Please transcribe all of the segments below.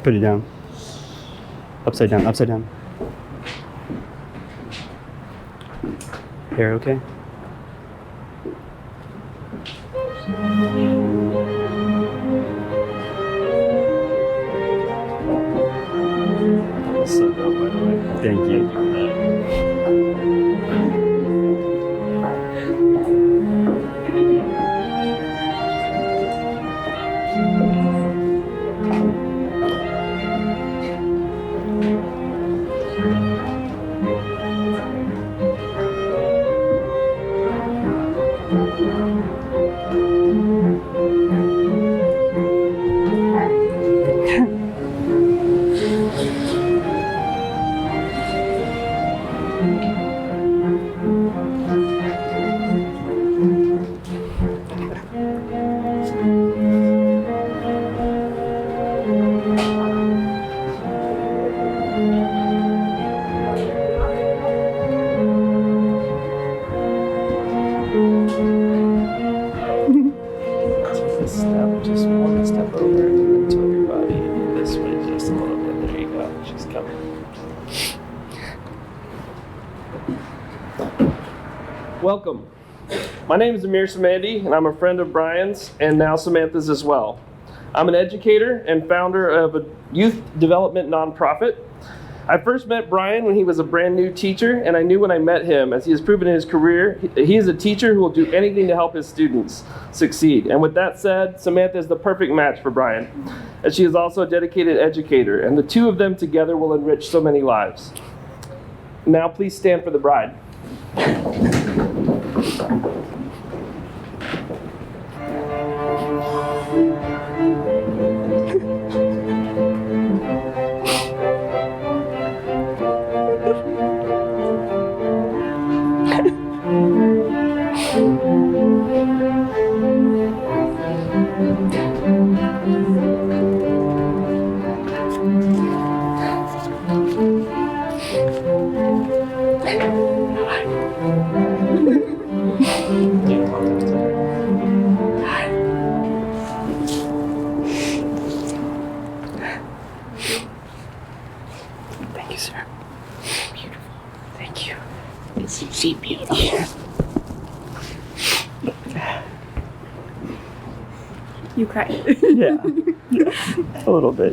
Put it down. Upside down, upside down. Hair okay? So dope, by the way. Thank you. Just one step over and then tilt your body this way just a little bit. There you go. She's coming. Welcome. My name is Amir Samandi, and I'm a friend of Brian's and now Samantha's as well. I'm an educator and founder of a youth development nonprofit. I first met Brian when he was a brand new teacher, and I knew when I met him, as he has proven in his career, he is a teacher who will do anything to help his students succeed. And with that said, Samantha is the perfect match for Brian, as she is also a dedicated educator, and the two of them together will enrich so many lives. Now please stand for the bride. Thank you, sir. Beautiful. Thank you. Isn't she beautiful? You cried. Yeah. A little bit.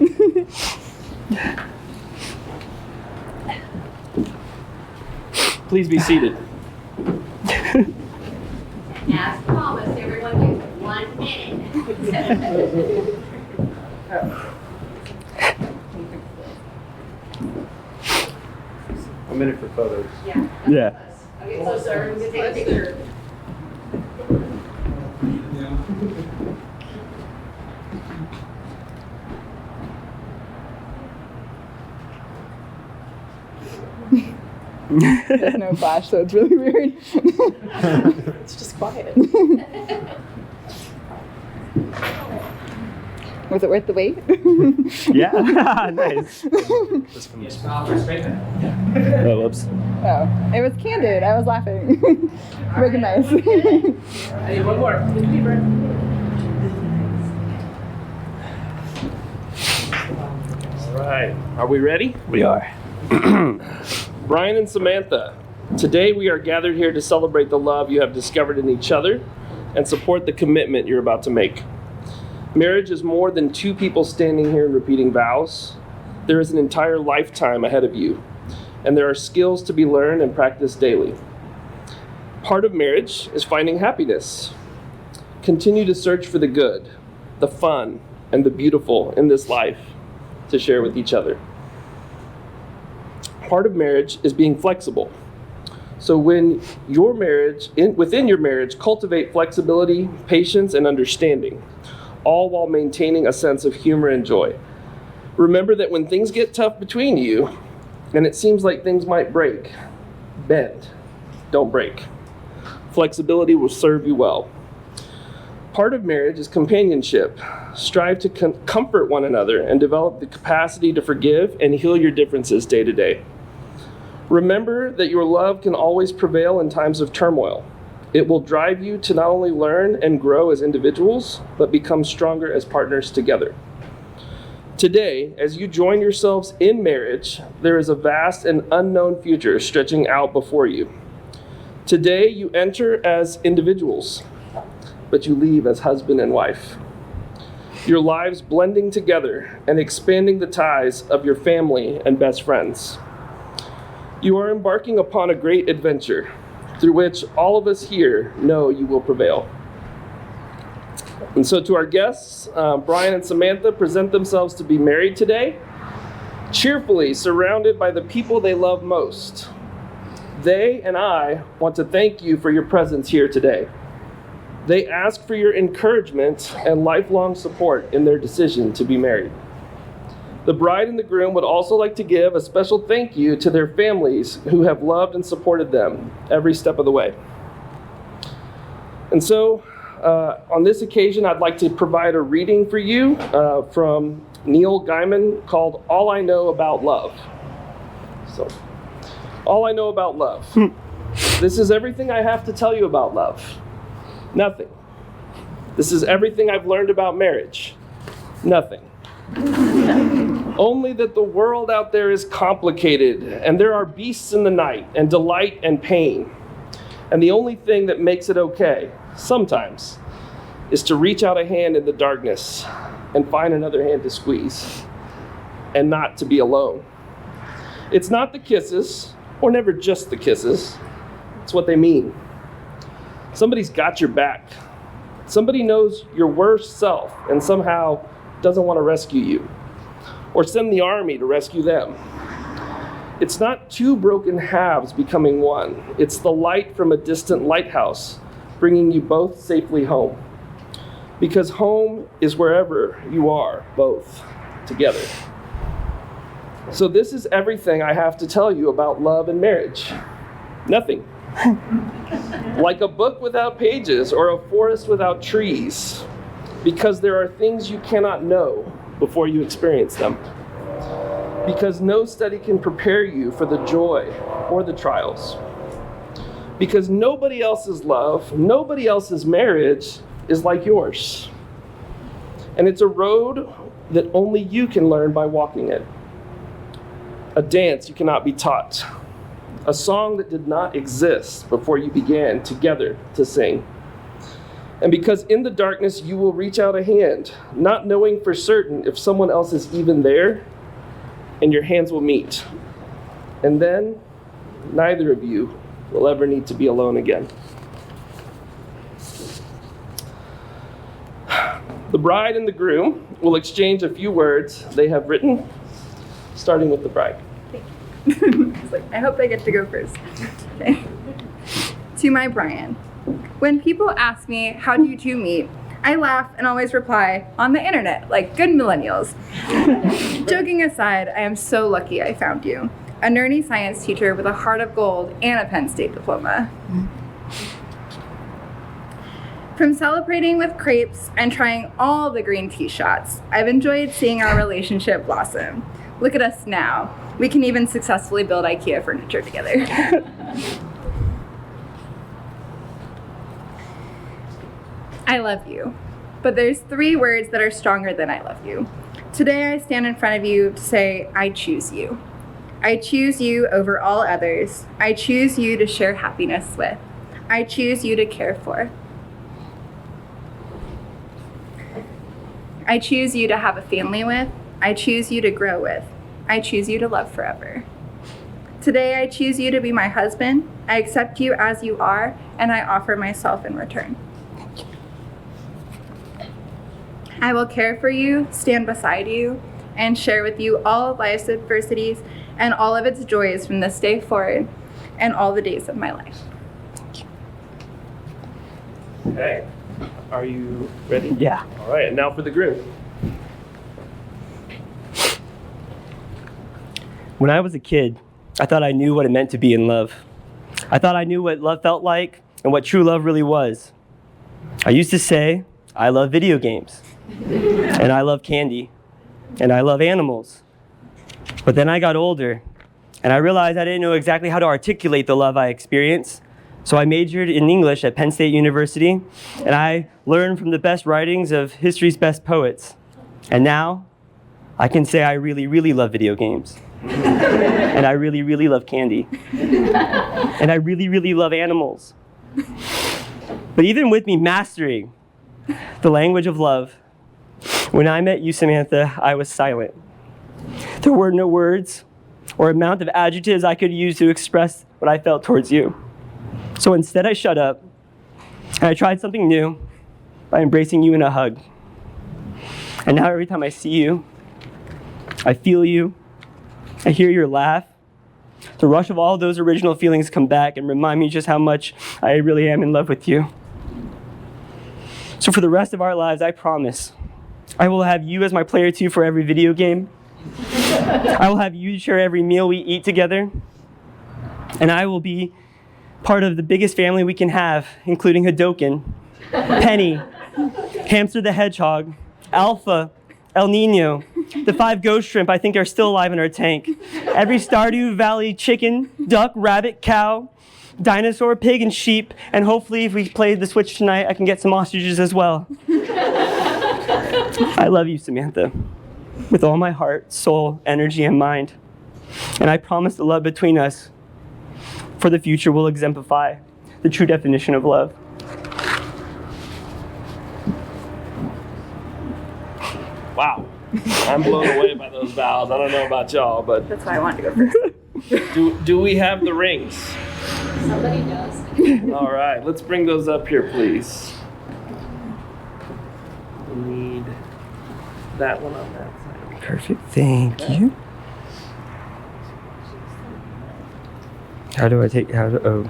Please be seated. As promised, everyone gets 1 minute. A minute for photos. Yeah. Okay, so sir, we can take a picture. There's no flash, so it's really weird. It's just quiet. Was it worth the wait? Yeah. Nice. Oh, whoops. Oh, it was candid. I was laughing. Wicked nice. Hey, one more. All right. Are we ready? We are. Brian and Samantha, today we are gathered here to celebrate the love you have discovered in each other and support the commitment you're about to make. Marriage is more than two people standing here and repeating vows. There is an entire lifetime ahead of you, and there are skills to be learned and practiced daily. Part of marriage is finding happiness. Continue to search for the good, the fun, and the beautiful in this life to share with each other. Part of marriage is being flexible. So when within your marriage, cultivate flexibility, patience, and understanding, all while maintaining a sense of humor and joy. Remember that when things get tough between you, and it seems like things might break, bend, don't break. Flexibility will serve you well. Part of marriage is companionship. Strive to comfort one another and develop the capacity to forgive and heal your differences day to day. Remember that your love can always prevail in times of turmoil. It will drive you to not only learn and grow as individuals, but become stronger as partners together. Today, as you join yourselves in marriage, there is a vast and unknown future stretching out before you. Today, you enter as individuals, but you leave as husband and wife. Your lives blending together and expanding the ties of your family and best friends. You are embarking upon a great adventure through which all of us here know you will prevail. And so to our guests, Brian and Samantha present themselves to be married today, cheerfully surrounded by the people they love most. They and I want to thank you for your presence here today. They ask for your encouragement and lifelong support in their decision to be married. The bride and the groom would also like to give a special thank you to their families who have loved and supported them every step of the way. And so, on this occasion, I'd like to provide a reading for you from Neil Gaiman called All I Know About Love. So, all I know about love. This is everything I have to tell you about love. Nothing. This is everything I've learned about marriage. Nothing. Only that the world out there is complicated, and there are beasts in the night, and delight and pain. And the only thing that makes it okay, sometimes, is to reach out a hand in the darkness and find another hand to squeeze, and not to be alone. It's not the kisses, or never just the kisses. It's what they mean. Somebody's got your back. Somebody knows your worst self and somehow doesn't want to rescue you, or send the army to rescue them. It's not two broken halves becoming one. It's the light from a distant lighthouse bringing you both safely home. Because home is wherever you are, both together. So this is everything I have to tell you about love and marriage. Nothing. Like a book without pages or a forest without trees. Because there are things you cannot know before you experience them. Because no study can prepare you for the joy or the trials. Because nobody else's love, nobody else's marriage is like yours. And it's a road that only you can learn by walking it. A dance you cannot be taught. A song that did not exist before you began together to sing. And because in the darkness you will reach out a hand, not knowing for certain if someone else is even there, and your hands will meet. And then neither of you will ever need to be alone again. The bride and the groom will exchange a few words they have written, starting with the bride. It's like, I hope I get to go first. Okay. To my Brian. When people ask me, how do you two meet? I laugh and always reply, on the internet, like good millennials. Joking aside, I am so lucky I found you. A nerdy science teacher with a heart of gold and a Penn State diploma. From celebrating with crepes and trying all the green tea shots, I've enjoyed seeing our relationship blossom. Look at us now. We can even successfully build IKEA furniture together. I love you, but there's 3 words that are stronger than I love you. Today I stand in front of you to say, I choose you. I choose you over all others. I choose you to share happiness with. I choose you to care for. I choose you to have a family with. I choose you to grow with. I choose you to love forever. Today I choose you to be my husband. I accept you as you are, and I offer myself in return. I will care for you, stand beside you, and share with you all of life's adversities and all of its joys from this day forward and all the days of my life. Okay, are you ready? Yeah. All right, and now for the groom. When I was a kid, I thought I knew what it meant to be in love. I thought I knew what love felt like and what true love really was. I used to say, I love video games, and I love candy, and I love animals. But then I got older, and I realized I didn't know exactly how to articulate the love I experienced. So I majored in English at Penn State University, and I learned from the best writings of history's best poets. And now, I can say I really, really love video games. And I really, really love candy. And I really, really love animals. But even with me mastering the language of love, when I met you, Samantha, I was silent. There were no words or amount of adjectives I could use to express what I felt towards you. So instead, I shut up, and I tried something new by embracing you in a hug. And now every time I see you, I feel you, I hear your laugh, the rush of all those original feelings come back and remind me just how much I really am in love with you. So for the rest of our lives, I promise, I will have you as my player 2 for every video game. I will have you share every meal we eat together. And I will be part of the biggest family we can have, including Hadoken, Penny, Hamster the Hedgehog, Alpha, El Nino, the 5 ghost shrimp I think are still alive in our tank, every Stardew Valley chicken, duck, rabbit, cow, dinosaur, pig, and sheep, and hopefully if we play the Switch tonight, I can get some ostriches as well. I love you, Samantha, with all my heart, soul, energy, and mind. And I promise the love between us for the future will exemplify the true definition of love. Wow. I'm blown away by those vows. I don't know about y'all, but That's why I wanted to go first. do we have the rings? Somebody does. All right, let's bring those up here, please. We need that one on that side. Perfect, thank you. How do I take, oh.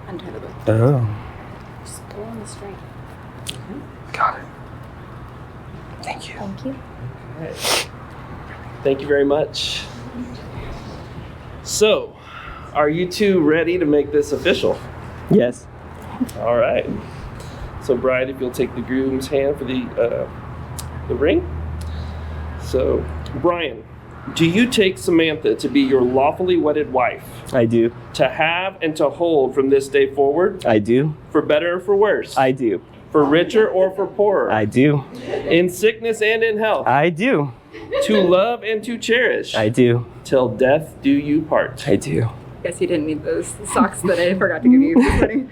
Untie the bow. Oh, Just go on the string. got it. Thank you. Thank you. Okay. Thank you very much. So, are you two ready to make this official? Yes. All right. So, Bride, if you'll take the groom's hand for the ring. So, Brian, do you take Samantha to be your lawfully wedded wife, I do. to have and to hold from this day forward, I do. for better or for worse, I do. for richer or for poorer, I do. in sickness and in health, I do. to love and to cherish, I do. till death do you part? I do. Guess you didn't need those socks that I forgot to give you this wedding.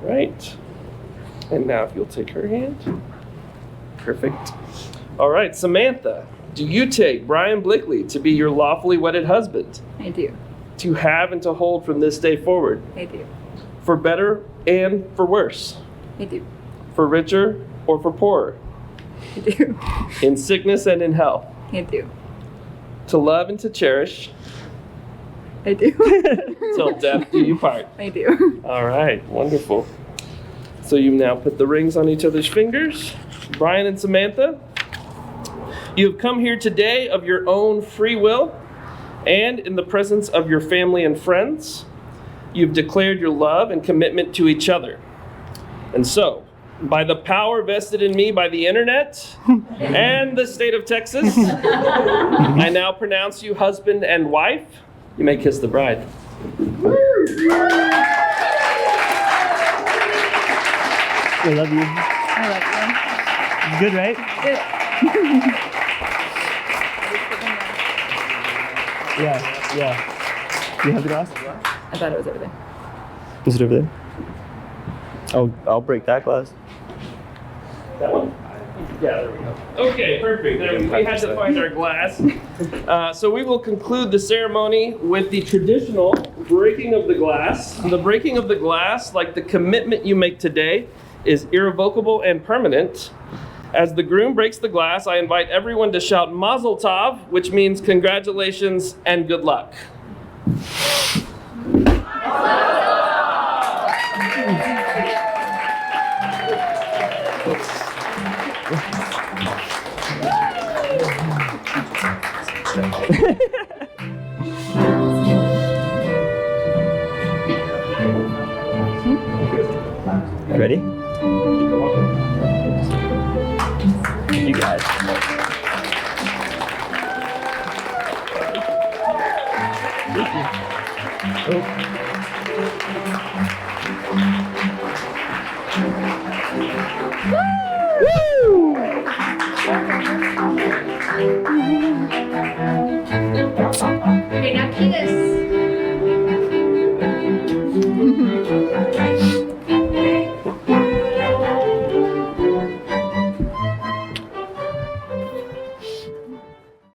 Right. And now if you'll take her hand. Perfect. All right, Samantha, do you take Brian Blickley to be your lawfully wedded husband, I do. to have and to hold from this day forward, I do. for better and for worse, I do. for richer or for poorer, I do. in sickness and in health, I do. to love and to cherish, I do. till death do you part? I do. All right, wonderful. So you now put the rings on each other's fingers. Brian and Samantha, you have come here today of your own free will and in the presence of your family and friends. You've declared your love and commitment to each other. And so, by the power vested in me by the internet and the state of Texas, I now pronounce you husband and wife. You may kiss the bride. I love you. I love Good, right? you. Good. Yeah. Do you have the glass? I thought it was over there. Is it over there? I'll break that glass. That one? Yeah, there we go. Okay, perfect. There we had to find our glass. So we will conclude the ceremony with the traditional breaking of the glass. The breaking of the glass, like the commitment you make today, is irrevocable and permanent. As the groom breaks the glass, I invite everyone to shout Mazel Tov, which means congratulations and good luck. Ready? You guys. Thank you. Oh.